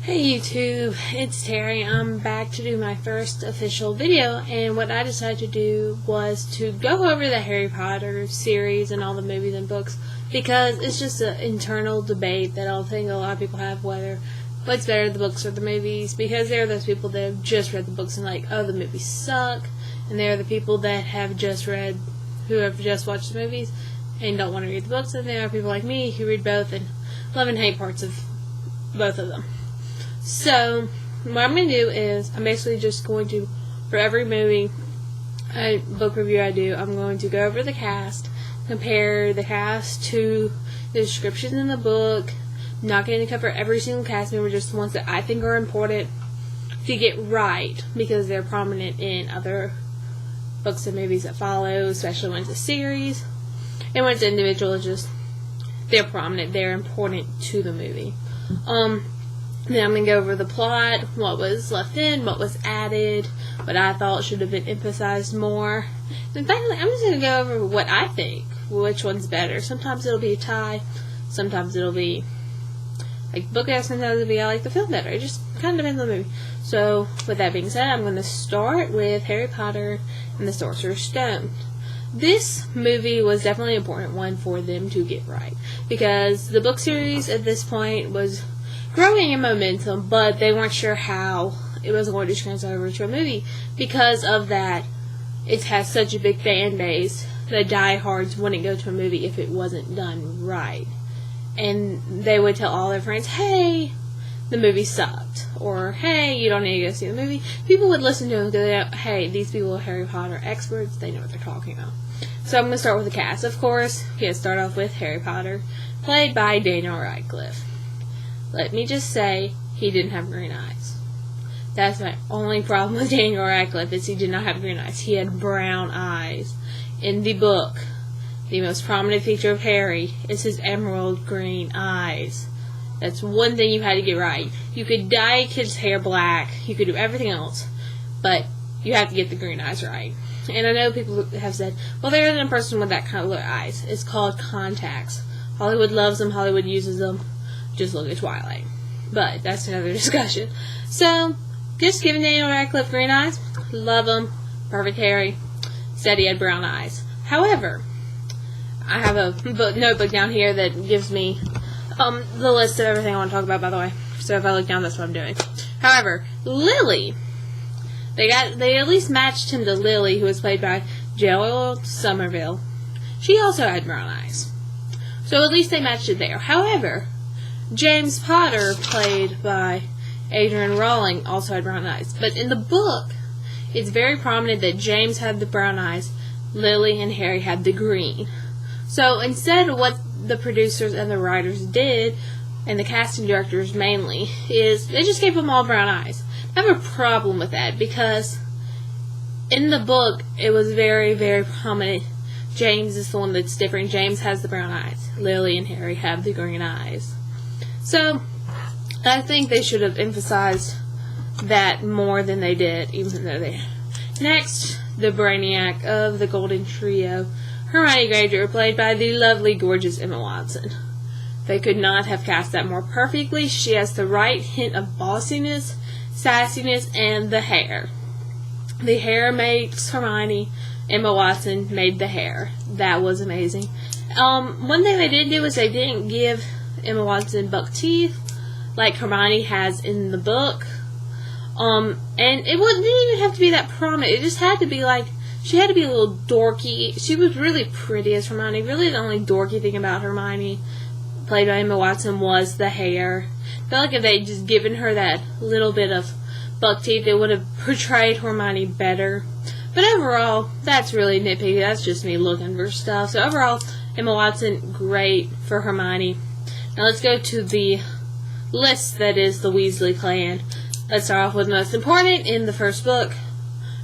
Hey YouTube, it's Terry. I'm back to do my first official video, and what I decided to do was to go over the Harry Potter series and all the movies and books, because it's just an internal debate that I think a lot of people have, whether what's better, the books or the movies, because there are those people that have just read the books and like, oh, the movies suck, and there are the people that have just read, who have just watched the movies and don't want to read the books, and there are people like me who read both and love and hate parts of both of them. So, what I'm going to do is, I'm basically just going to, for every movie, book review I do, I'm going to go over the cast, compare the cast to the descriptions in the book. I'm not going to cover every single cast member, just the ones that I think are important to get right, because they're prominent in other books and movies that follow, especially when it's a series. And when it's individual, it's just, they're prominent, they're important to the movie. Then I'm going to go over the plot, what was left in, what was added, what I thought should have been emphasized more. And finally, I'm just going to go over what I think, which one's better. Sometimes it'll be a tie, sometimes it'll be like book, sometimes it'll be I like the film better. It just kind of depends on the movie. So, with that being said, I'm going to start with Harry Potter and the Sorcerer's Stone. This movie was definitely an important one for them to get right, because the book series at this point was growing in momentum, but they weren't sure how it was going to transfer over to a movie. Because of that, it has such a big fan base, the diehards wouldn't go to a movie if it wasn't done right. And they would tell all their friends, hey, the movie sucked, or hey, you don't need to go see the movie. People would listen to them because, hey, these people are Harry Potter experts, they know what they're talking about. So I'm going to start with the cast. Of course, we have to start off with Harry Potter, played by Daniel Radcliffe. Let me just say, he didn't have green eyes. That's my only problem with Daniel Radcliffe, is he did not have green eyes. He had brown eyes. In the book, the most prominent feature of Harry is his emerald green eyes. That's one thing you had to get right. You could dye a kid's hair black, you could do everything else, but you have to get the green eyes right. And I know people have said, well, there isn't a person with that color eyes. It's called contacts. Hollywood loves them, Hollywood uses them. Just look at Twilight. But that's another discussion. So, just giving Daniel Radcliffe green eyes. Love him. Perfect Harry. Said he had brown eyes. However, I have a notebook down here that gives me the list of everything I want to talk about, by the way. So if I look down, that's what I'm doing. However, Lily, they at least matched him to Lily, who was played by Joel Somerville. She also had brown eyes. So at least they matched it there. However, James Potter, played by JK Rowling, also had brown eyes. But in the book, it's very prominent that James had the brown eyes, Lily and Harry had the green. So instead of what the producers and the writers did, and the casting directors mainly, is they just gave them all brown eyes. I have a problem with that, because in the book, it was very, very prominent. James is the one that's different. James has the brown eyes. Lily and Harry have the green eyes. So, I think they should have emphasized that more than they did, even though they... Next, the brainiac of the Golden Trio, Hermione Granger, played by the lovely, gorgeous Emma Watson. They could not have cast that more perfectly. She has the right hint of bossiness, sassiness, and the hair. The hair makes Hermione. Emma Watson made the hair. That was amazing. One thing they didn't do is they didn't give Emma Watson buck teeth like Hermione has in the book. And it didn't even have to be that prominent. It just had to be like, she had to be a little dorky. She was really pretty as Hermione. Really the only dorky thing about Hermione, played by Emma Watson, was the hair. I felt like if they'd just given her that little bit of buck teeth, it would have portrayed Hermione better. But overall, that's really nitpicky. That's just me looking for stuff. So overall, Emma Watson, great for Hermione. Now let's go to the list that is the Weasley clan. Let's start off with the most important in the first book.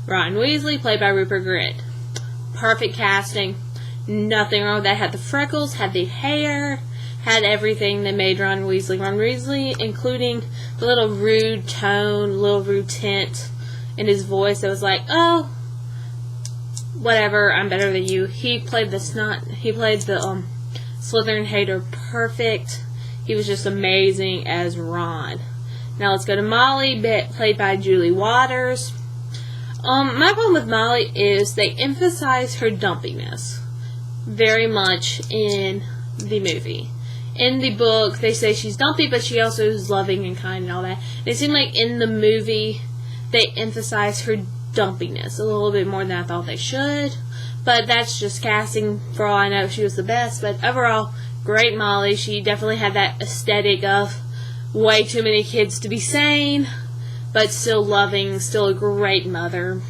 Ron Weasley, played by Rupert Grint. Perfect casting. Nothing wrong with that. Had the freckles, had the hair, had everything that made Ron Weasley Ron Weasley, including the little rude tone, little rude tint in his voice that was like, oh, whatever, I'm better than you. He played the Slytherin hater perfect. He was just amazing as Ron. Now let's go to Molly, played by Julie Waters. My problem with Molly is they emphasize her dumpiness very much in the movie. In the book, they say she's dumpy, but she also is loving and kind and all that. And it seemed like in the movie, they emphasize her dumpiness a little bit more than I thought they should. But that's just casting. For all I know, she was the best. But overall, great Molly. She definitely had that aesthetic of way too many kids to be sane, but still loving, still a great mother.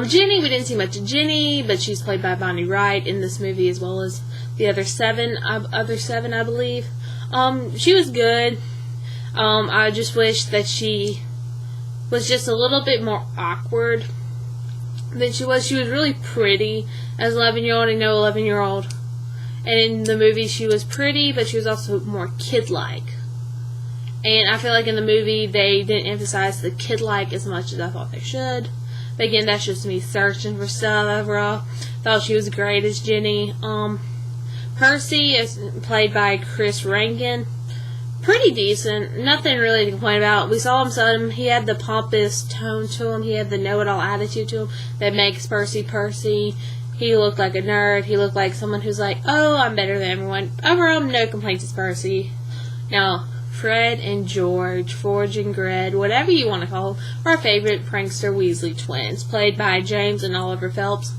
Jenny, we didn't see much of Jenny, but she's played by Bonnie Wright in this movie as well as the other seven, I believe. She was good. I just wish that she was just a little bit more awkward than she was. She was really pretty as an 11-year-old. I know 11-year-old. And in the movie, she was pretty, but she was also more kid-like. And I feel like in the movie, they didn't emphasize the kid-like as much as I thought they should. But again, that's just me searching for stuff overall. Thought she was great as Jenny. Percy is played by Chris Rankin. Pretty decent. Nothing really to complain about. We saw him he had the pompous tone to him. He had the know-it-all attitude to him that makes Percy Percy. He looked like a nerd. He looked like someone who's like, oh, I'm better than everyone. Overall, no complaints as Percy. Now, Fred and George, Forge and Gred, whatever you want to call them, are our favorite prankster Weasley twins, played by James and Oliver Phelps.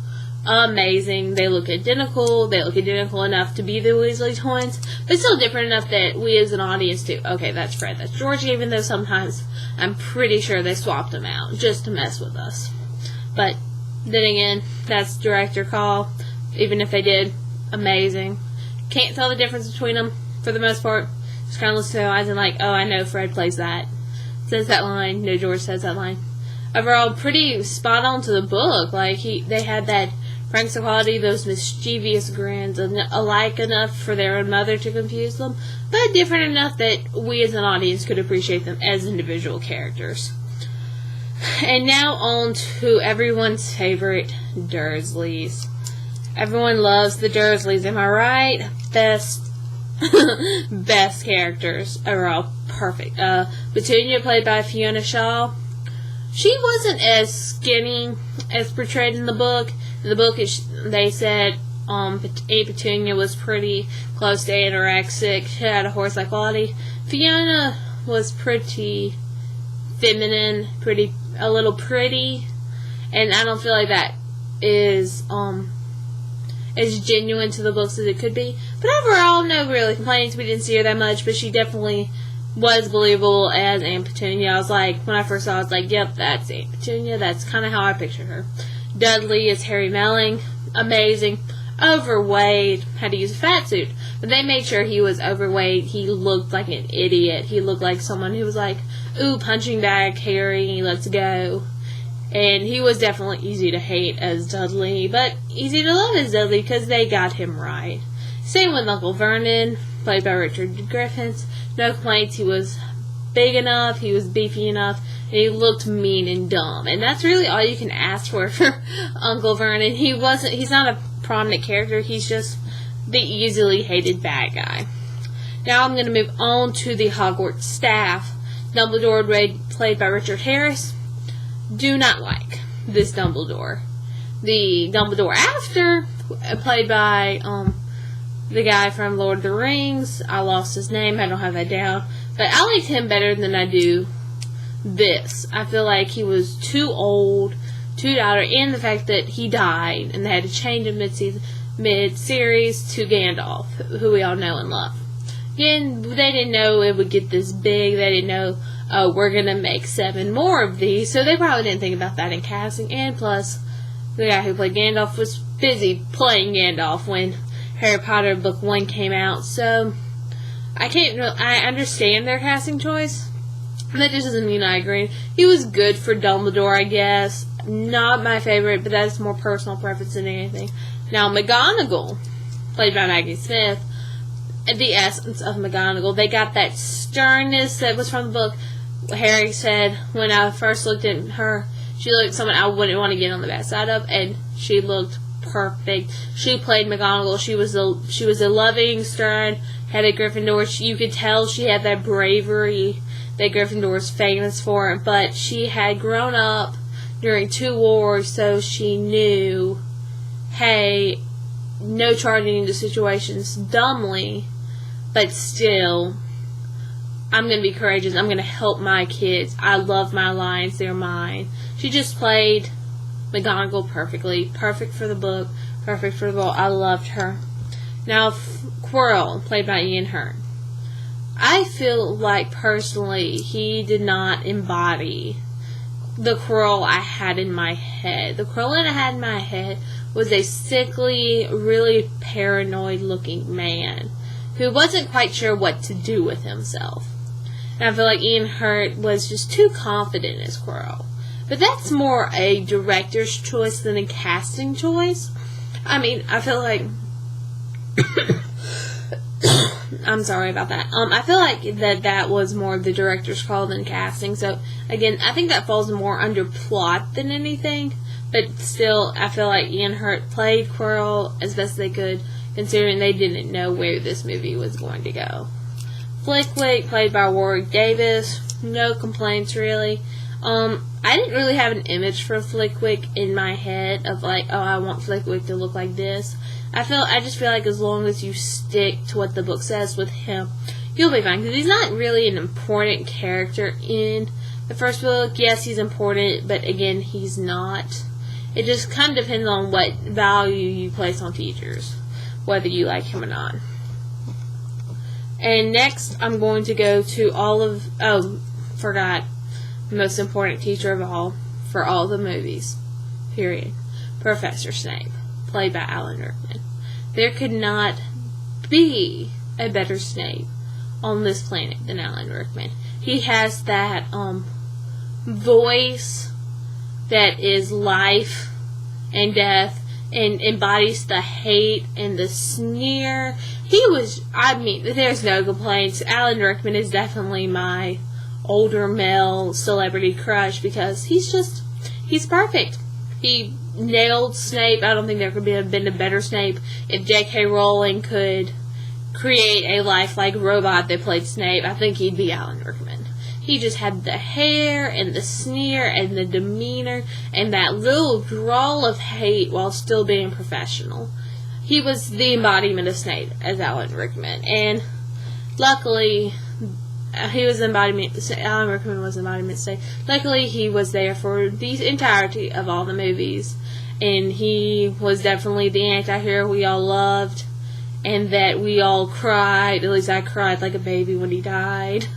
Amazing. They look identical. They look identical enough to be the Weasley twins, but still different enough that we as an audience do. Okay, that's Fred, that's George, even though sometimes I'm pretty sure they swapped them out just to mess with us. But then again, that's director call. Even if they did, amazing. Can't tell the difference between them for the most part. Just kind of listen to their lines and like, oh, I know Fred plays that. Says that line. No, George says that line. Overall, pretty spot on to the book. Like, they had that prankster quality, those mischievous grins, alike enough for their own mother to confuse them, but different enough that we as an audience could appreciate them as individual characters. And now on to everyone's favorite Dursleys. Everyone loves the Dursleys, am I right? Best characters overall. Perfect. Petunia, played by Fiona Shaw. She wasn't as skinny as portrayed in the book. In the book, they said Aunt Petunia was pretty close to anorexic. She had a horse-like quality. Fiona was pretty feminine, a little pretty, and I don't feel like that is as genuine to the books as it could be. But overall, no really complaints. We didn't see her that much, but she definitely was believable as Aunt Petunia. I was like, when I first saw her, I was like, yep, that's Aunt Petunia. That's kind of how I pictured her. Dudley is Harry Melling. Amazing. Overweight. Had to use a fat suit. But they made sure he was overweight. He looked like an idiot. He looked like someone who was like, ooh, punching bag, Harry, let's go. And he was definitely easy to hate as Dudley, but easy to love as Dudley because they got him right. Same with Uncle Vernon, played by Richard Griffiths. No complaints. He was big enough, he was beefy enough, and he looked mean and dumb. And that's really all you can ask for Uncle Vernon. He's not a prominent character, he's just the easily hated bad guy. Now I'm going to move on to the Hogwarts staff. Dumbledore, played by Richard Harris. Do not like this Dumbledore. The Dumbledore after, played by the guy from Lord of the Rings. I lost his name, I don't have that down. But I liked him better than I do this. I feel like he was too old, too dour, and the fact that he died, and they had to change him mid-series to Gandalf, who we all know and love. Again, they didn't know it would get this big. They didn't know, we're going to make 7 more of these. So they probably didn't think about that in casting. And plus, the guy who played Gandalf was busy playing Gandalf when Harry Potter Book 1 came out. So, I understand their casting choice. That just doesn't mean I agree. He was good for Dumbledore, I guess. Not my favorite, but that's more personal preference than anything. Now, McGonagall, played by Maggie Smith, the essence of McGonagall. They got that sternness that was from the book. Harry said when I first looked at her, she looked like someone I wouldn't want to get on the bad side of, and she looked perfect. She played McGonagall. She was a loving, stern head of Gryffindor. You could tell she had that bravery that Gryffindor is famous for, but she had grown up during 2 wars, so she knew, hey, no charging into situations dumbly, but still, I'm going to be courageous. I'm going to help my kids. I love my lines. They're mine. She just played McGonagall perfectly. Perfect for the book. Perfect for the role. I loved her. Now, Quirrell, played by Ian Hurt. I feel like, personally, he did not embody the Quirrell I had in my head. The Quirrell that I had in my head was a sickly, really paranoid-looking man who wasn't quite sure what to do with himself. And I feel like Ian Hurt was just too confident as Quirrell. But that's more a director's choice than a casting choice. I mean, I feel like... I'm sorry about that. I feel like that was more the director's call than casting. So, again, I think that falls more under plot than anything. But still, I feel like Ian Hurt played Quirrell as best they could, considering they didn't know where this movie was going to go. Flitwick, played by Warwick Davis. No complaints, really. I didn't really have an image for Flitwick in my head of like, oh, I want Flitwick to look like this. I just feel like as long as you stick to what the book says with him, you'll be fine. Because he's not really an important character in the first book. Yes, he's important, but again, he's not. It just kind of depends on what value you place on teachers, whether you like him or not. And next, I'm going to go to forgot, the most important teacher of all, for all the movies, period. Professor Snape, played by Alan Rickman. There could not be a better Snape on this planet than Alan Rickman. He has that voice that is life and death and embodies the hate and the sneer. There's no complaints. Alan Rickman is definitely my older male celebrity crush because he's perfect. He nailed Snape. I don't think there could have been a better Snape. If JK Rowling could create a lifelike robot that played Snape, I think he'd be Alan Rickman. He just had the hair and the sneer and the demeanor and that little drawl of hate while still being professional. He was the embodiment of Snape as Alan Rickman. And luckily, Alan Rickman was the embodiment of Snape. Luckily, he was there for the entirety of all the movies. And he was definitely the anti-hero we all loved. And that we all cried. At least I cried like a baby when he died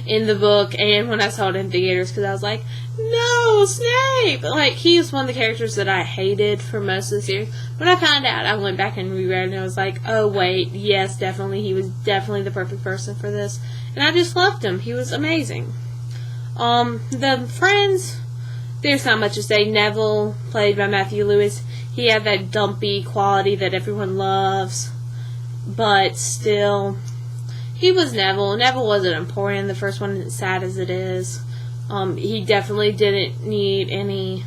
in the book and when I saw it in theaters because I was like, no, Snape! Like, he was one of the characters that I hated for most of the series. When I found out, I went back and reread it and I was like, oh, wait, yes, definitely. He was definitely the perfect person for this. And I just loved him. He was amazing. The friends, there's not much to say. Neville, played by Matthew Lewis, he had that dumpy quality that everyone loves. But still, he was Neville. Neville wasn't important in the first one, as sad as it is. He definitely didn't need any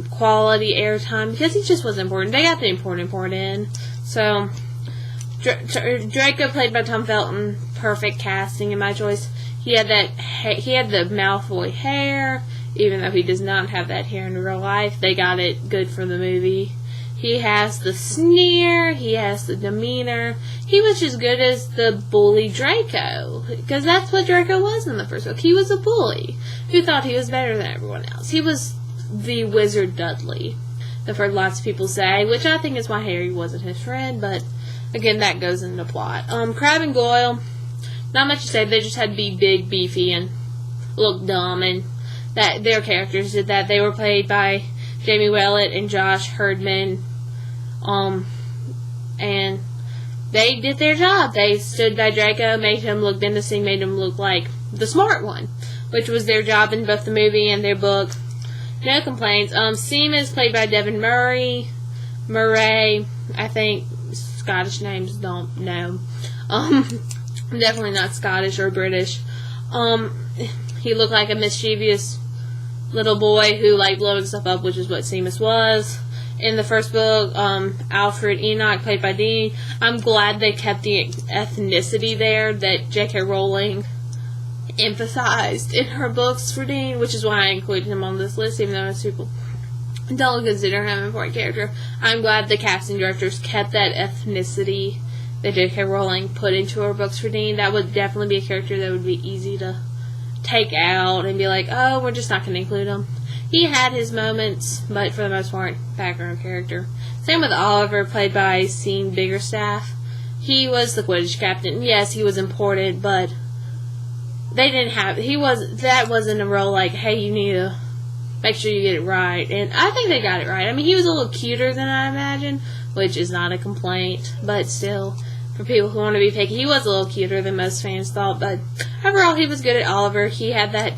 quality airtime because he just wasn't important. They got the important part in. So, Draco, played by Tom Felton, perfect casting in my choice. He had the Malfoy hair, even though he does not have that hair in real life. They got it good for the movie. He has the sneer. He has the demeanor. He was just good as the bully Draco. Because that's what Draco was in the first book. He was a bully who thought he was better than everyone else. He was the Wizard Dudley. I've heard lots of people say, which I think is why Harry wasn't his friend. But, again, that goes into plot. Crabbe and Goyle, not much to say. They just had to be big, beefy, and look dumb. And that their characters did that. They were played by Jamie Wellett and Josh Herdman. And they did their job. They stood by Draco, made him look menacing, made him look like the smart one, which was their job in both the movie and their book. No complaints. Seamus, played by Devin Murray, I think Scottish names, don't know. Definitely not Scottish or British. He looked like a mischievous little boy who liked blowing stuff up, which is what Seamus was. in the first book, Alfred Enoch, played by Dean. I'm glad they kept the ethnicity there that JK Rowling emphasized in her books for Dean, which is why I included him on this list, even though most people don't consider him an important character. I'm glad the casting directors kept that ethnicity that J.K. Rowling put into her books for Dean. That would definitely be a character that would be easy to take out and be like, oh, we're just not going to include him. He had his moments, but for the most part, background character. Same with Oliver, played by Sean Biggerstaff. He was the Quidditch captain. Yes, he was important, but they didn't have, that wasn't a real, like, hey, you need to make sure you get it right. And I think they got it right. I mean, he was a little cuter than I imagined, which is not a complaint, but still, for people who want to be picky, he was a little cuter than most fans thought, but overall, he was good at Oliver. He had that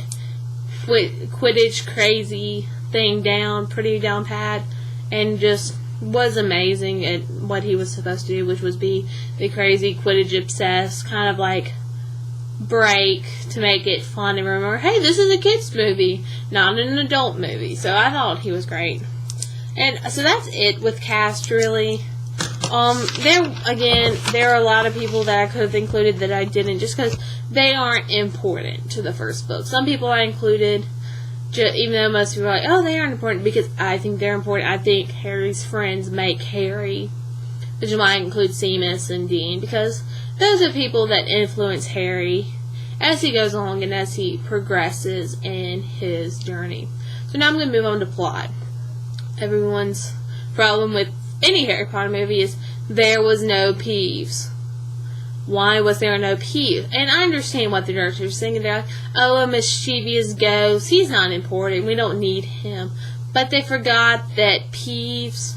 Quidditch crazy thing pretty down pat, and just was amazing at what he was supposed to do, which was be the crazy Quidditch obsessed, kind of like break to make it fun and remember, hey, this is a kid's movie, not an adult movie. So I thought he was great. And so that's it with cast, really. There are a lot of people that I could have included that I didn't, just because they aren't important to the first book. Some people I included, even though most people are like, oh, they aren't important, because I think they're important. I think Harry's friends make Harry, which is why I include Seamus and Dean, because those are people that influence Harry as he goes along and as he progresses in his journey. So now I'm going to move on to plot. Everyone's problem with any Harry Potter movie is there was no Peeves. Why was there no Peeves? And I understand what the director's thinking. They're like, oh, a mischievous ghost. He's not important. We don't need him. But they forgot that Peeves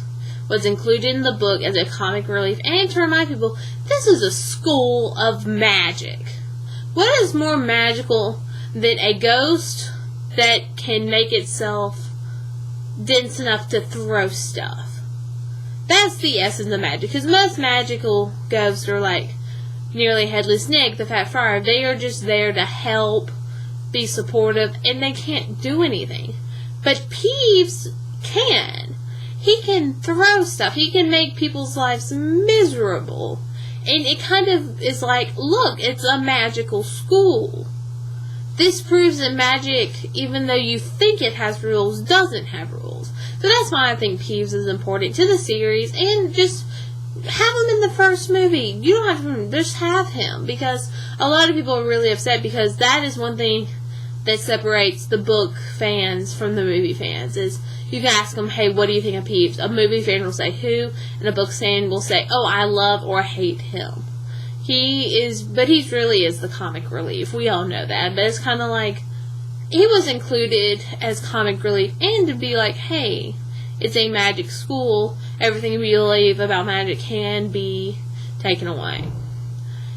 was included in the book as a comic relief, and to remind people, this is a school of magic. What is more magical than a ghost that can make itself dense enough to throw stuff? That's the essence of magic, because most magical ghosts are like nearly Headless Nick, the Fat Friar. They are just there to help, be supportive, and they can't do anything. But Peeves can. He can throw stuff. He can make people's lives miserable. And it kind of is like, look, it's a magical school. This proves that magic, even though you think it has rules, doesn't have rules. So that's why I think Peeves is important to the series, and just have him in the first movie. You don't have to, just have him, because a lot of people are really upset, because that is one thing that separates the book fans from the movie fans, is you can ask them, hey, what do you think of Peeves? A movie fan will say who, and a book fan will say, oh, I love or hate him. But he really is the comic relief. We all know that. But it's kind of like, he was included as comic relief, and to be like, hey, it's a magic school. Everything we believe about magic can be taken away.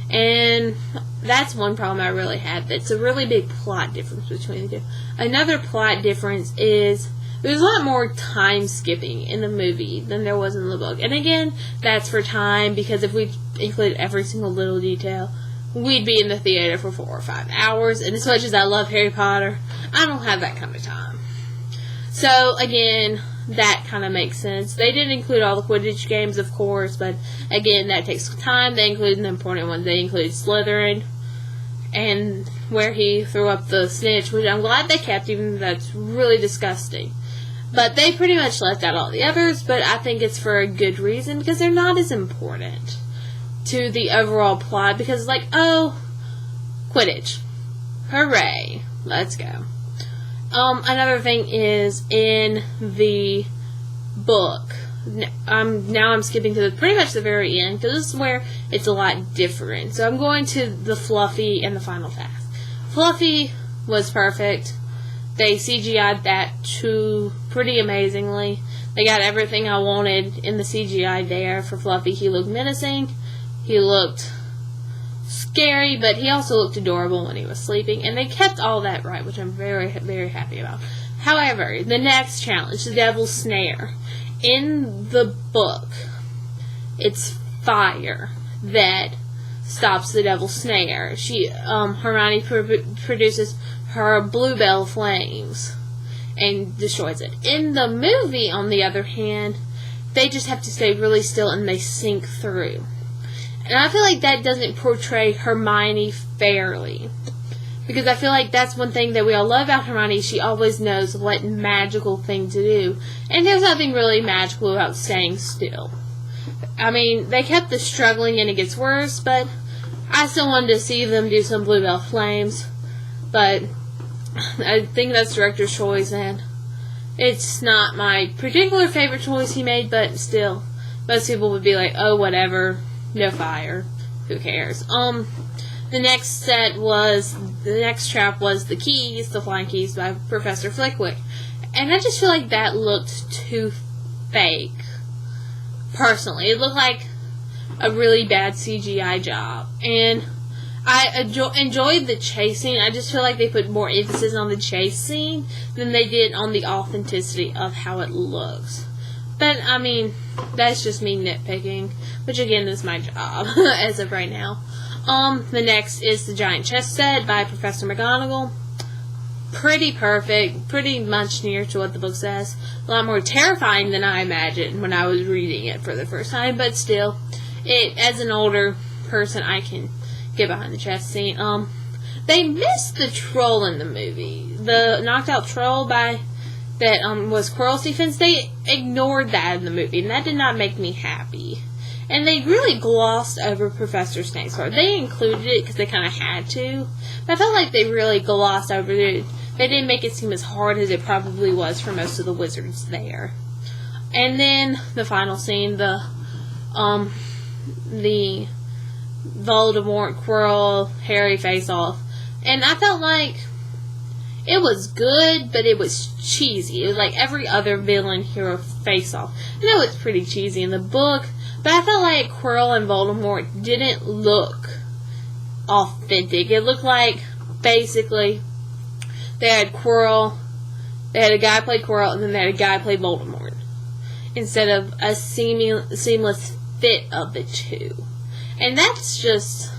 And that's one problem I really had. That's a really big plot difference between the two. Another plot difference is there's a lot more time skipping in the movie than there was in the book. And again, that's for time, because if we included every single little detail, we'd be in the theater for 4 or 5 hours. And as much as I love Harry Potter, I don't have that kind of time. So again, that kind of makes sense. They didn't include all the Quidditch games, of course, but again, that takes time. They included the important ones. They included Slytherin, and where he threw up the snitch, which I'm glad they kept, even though that's really disgusting. But they pretty much left out all the others, but I think it's for a good reason, because they're not as important to the overall plot, because like, oh, Quidditch. Hooray. Let's go. Another thing is, in the book, now I'm skipping to pretty much the very end, because this is where it's a lot different. So I'm going to the Fluffy and the final task. Fluffy was perfect. They CGI'd that too pretty amazingly. They got everything I wanted in the CGI there for Fluffy. He looked menacing. He looked scary, but he also looked adorable when he was sleeping. And they kept all that right, which I'm very, very happy about. However, the next challenge, the Devil's Snare. In the book, it's fire that stops the Devil's Snare. Hermione produces her bluebell flames and destroys it. In the movie, on the other hand, they just have to stay really still and they sink through. And I feel like that doesn't portray Hermione fairly. Because I feel like that's one thing that we all love about Hermione. She always knows what magical thing to do. And there's nothing really magical about staying still. I mean, they kept the struggling and it gets worse, but I still wanted to see them do some Bluebell Flames. But I think that's director's choice, and it's not my particular favorite choice he made, but still, most people would be like, oh, whatever, no fire, who cares. The next trap was the keys, the flying keys by Professor Flickwick. And I just feel like that looked too fake, personally. It looked like a really bad CGI job. And I enjoyed the chase scene. I just feel like they put more emphasis on the chase scene than they did on the authenticity of how it looks. But, I mean, that's just me nitpicking, which again is my job as of right now. The next is the giant chess set by Professor McGonagall. Pretty perfect, pretty much near to what the book says. A lot more terrifying than I imagined when I was reading it for the first time, but still, as an older person, I can get behind the chess scene. They missed the troll in the movie. The knocked out troll that was Quirrell's defense. They ignored that in the movie, and that did not make me happy. And they really glossed over Professor Snape's part. They included it because they kind of had to, but I felt like they really glossed over it. They didn't make it seem as hard as it probably was for most of the wizards there. And then the final scene, the Voldemort, Quirrell, Harry face-off. And I felt like it was good, but it was cheesy. It was like every other villain hero face-off. I know it's pretty cheesy in the book, but I felt like Quirrell and Voldemort didn't look authentic. It looked like, basically, they had Quirrell, they had a guy play Quirrell, and then they had a guy play Voldemort, instead of a seamless fit of the two. And that's just,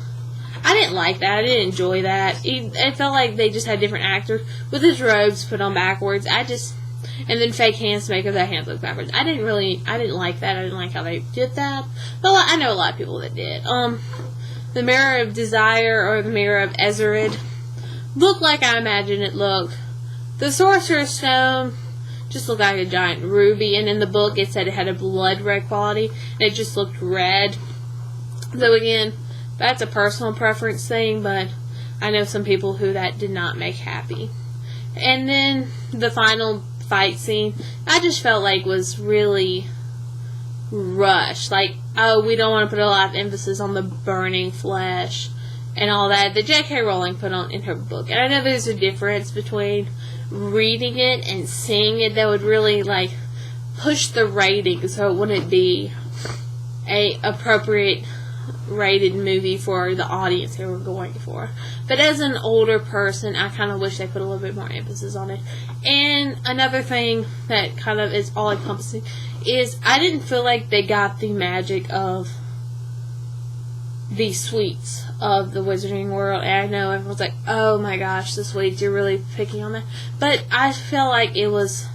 I didn't like that. I didn't enjoy that. It felt like they just had different actors with his robes put on backwards. And then fake hands to make their hands look backwards. I didn't like that. I didn't like how they did that. But I know a lot of people that did. The Mirror of Desire, or the Mirror of Ezerid, looked like I imagined it looked. The Sorcerer's Stone just looked like a giant ruby, and in the book it said it had a blood red quality, and it just looked red. So again, that's a personal preference thing, but I know some people who that did not make happy. And then the final fight scene, I just felt like was really rushed. Like, oh, we don't want to put a lot of emphasis on the burning flesh and all that JK Rowling put on in her book. And I know there's a difference between reading it and seeing it that would really, like, push the rating so it wouldn't be a appropriate rated movie for the audience they were going for. But as an older person, I kind of wish they put a little bit more emphasis on it. And another thing that kind of is all-encompassing is I didn't feel like they got the magic of the sweets of the Wizarding World. And I know everyone's like, oh my gosh, the sweets, you're really picking on that. But I felt like it was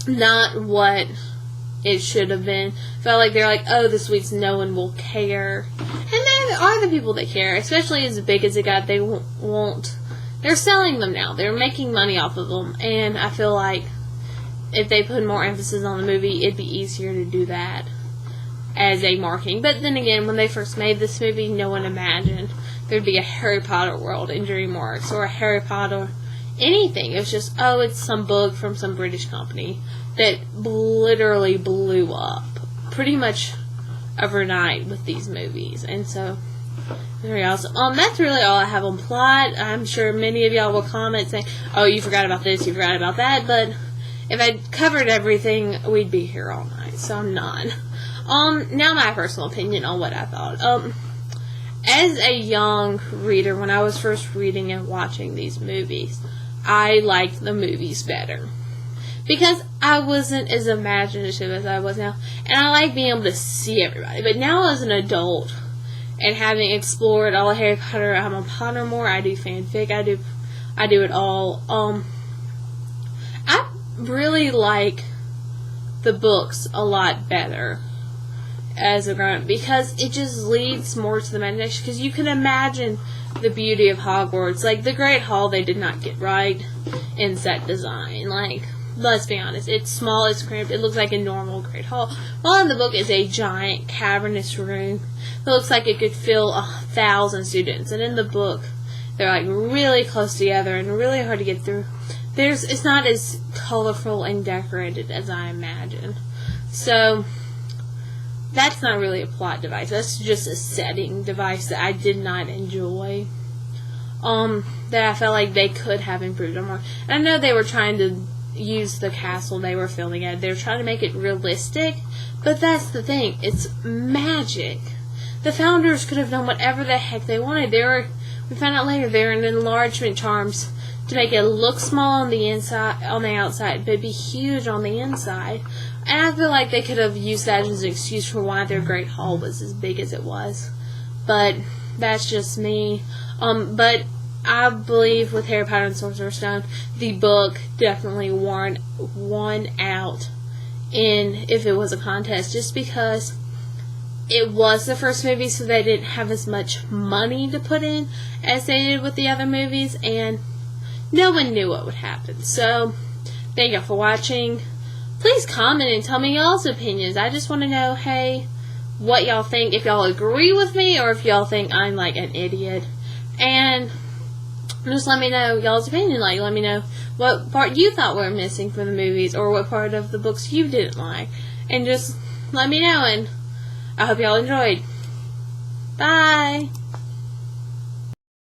not what it should have been. Felt like they're like, oh, the sweets, no one will care. And there are the people that care, especially as big as it got. They won't. They're selling them now. They're making money off of them. And I feel like if they put more emphasis on the movie, it'd be easier to do that as a marketing. But then again, when they first made this movie, no one imagined there'd be a Harry Potter world in DreamWorks, or a Harry Potter anything. It was just, oh, it's some book from some British company that literally blew up pretty much overnight with these movies. And so, very awesome. That's really all I have on plot. I'm sure many of y'all will comment saying, oh, you forgot about this, you forgot about that, but if I'd covered everything, we'd be here all night, so I'm not. Now my personal opinion on what I thought. As a young reader, when I was first reading and watching these movies, I liked the movies better. Because I wasn't as imaginative as I was now. And I like being able to see everybody. But now as an adult, and having explored all of Harry Potter, I'm a Pottermore, I do fanfic, I do it all. I really like the books a lot better as a grown-up, because it just leads more to the imagination, because you can imagine the beauty of Hogwarts. Like, the Great Hall they did not get right in set design. Like, let's be honest, it's small, it's cramped, it looks like a normal Great Hall. While in the book is a giant cavernous room that looks like it could fill 1,000 students. And in the book, they're like really close together and really hard to get through. It's not as colorful and decorated as I imagine. So that's not really a plot device. That's just a setting device that I did not enjoy. That I felt like they could have improved on more. And I know they were trying to use the castle they were filming at. They were trying to make it realistic, but that's the thing. It's magic. The founders could have done whatever the heck they wanted. We found out later there are enlargement charms to make it look small on the outside, but be huge on the inside. And I feel like they could have used that as an excuse for why their Great Hall was as big as it was. But that's just me. But I believe with Harry Potter and Sorcerer's Stone, the book definitely won out if it was a contest, just because it was the first movie, so they didn't have as much money to put in as they did with the other movies, and no one knew what would happen. So, thank y'all for watching. Please comment and tell me y'all's opinions. I just want to know, hey, what y'all think, if y'all agree with me, or if y'all think I'm like an idiot. And just let me know y'all's opinion. Like, let me know what part you thought were missing from the movies, or what part of the books you didn't like. And just let me know, and I hope y'all enjoyed. Bye!